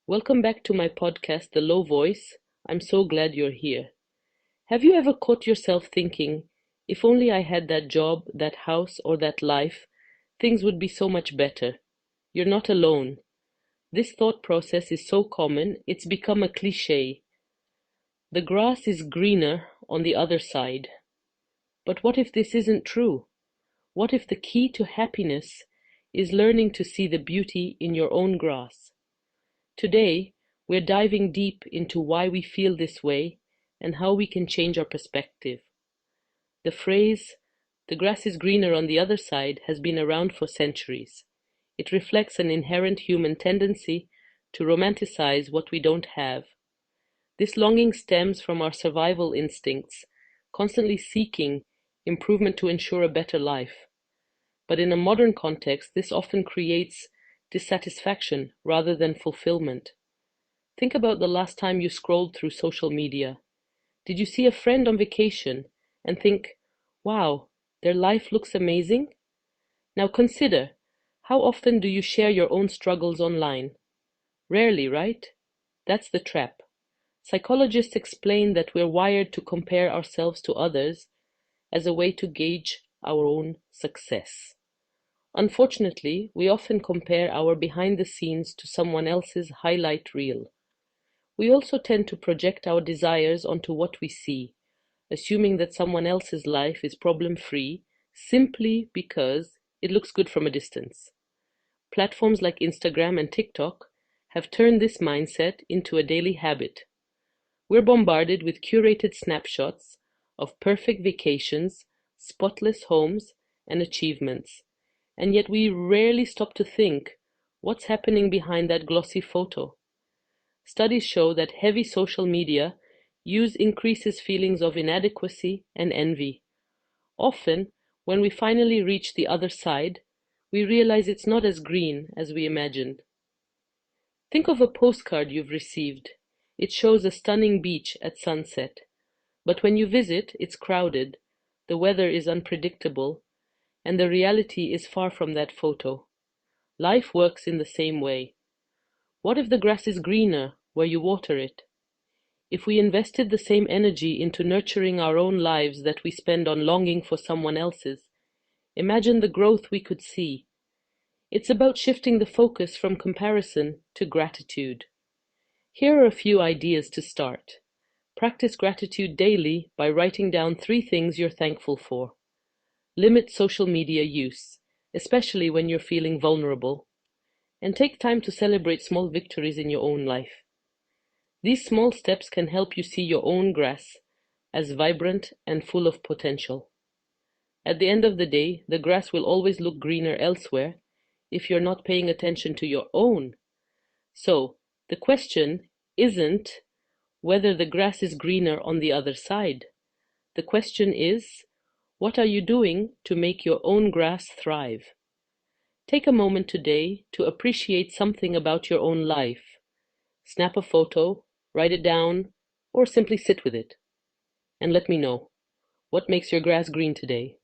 Welcome back to my podcast, The Low Voice. I'm so glad you're here. Have you ever caught yourself thinking, if only I had that job, that house, or that life, things would be so much better? You're not alone. This thought process is so common, it's become a cliche. The grass is greener on the other side. But what if this isn't true? What if the key to happiness is learning to see the beauty in your own grass? Today, we're diving deep into why we feel this way and how we can change our perspective. The phrase, the grass is greener on the other side, has been around for centuries. It reflects an inherent human tendency to romanticize what we don't have. This longing stems from our survival instincts, constantly seeking improvement to ensure a better life. But in a modern context, this often creates dissatisfaction rather than fulfillment. Think about the last time you scrolled through social media. Did you see a friend on vacation and think, wow, their life looks amazing? Now consider, how often do you share your own struggles online? Rarely, right? That's the trap. Psychologists explain that we're wired to compare ourselves to others as a way to gauge our own success. Unfortunately, we often compare our behind the scenes to someone else's highlight reel. We also tend to project our desires onto what we see, assuming that someone else's life is problem-free simply because it looks good from a distance. Platforms like Instagram and TikTok have turned this mindset into a daily habit. We're bombarded with curated snapshots of perfect vacations, spotless homes, and achievements. And yet we rarely stop to think, what's happening behind that glossy photo? Studies show that heavy social media use increases feelings of inadequacy and envy. Often, when we finally reach the other side, we realize it's not as green as we imagined. Think of a postcard you've received. It shows a stunning beach at sunset. But when you visit, it's crowded, the weather is unpredictable, and the reality is far from that photo. Life works in the same way. What if the grass is greener where you water it? If we invested the same energy into nurturing our own lives that we spend on longing for someone else's, imagine the growth we could see. It's about shifting the focus from comparison to gratitude. Here are a few ideas to start. Practice gratitude daily by writing down 3 things you're thankful for. Limit social media use, especially when you're feeling vulnerable. And take time to celebrate small victories in your own life. These small steps can help you see your own grass as vibrant and full of potential. At the end of the day, the grass will always look greener elsewhere if you're not paying attention to your own. So, the question isn't whether the grass is greener on the other side. The question is, what are you doing to make your own grass thrive? Take a moment today to appreciate something about your own life. Snap a photo, write it down, or simply sit with it. And let me know, what makes your grass green today?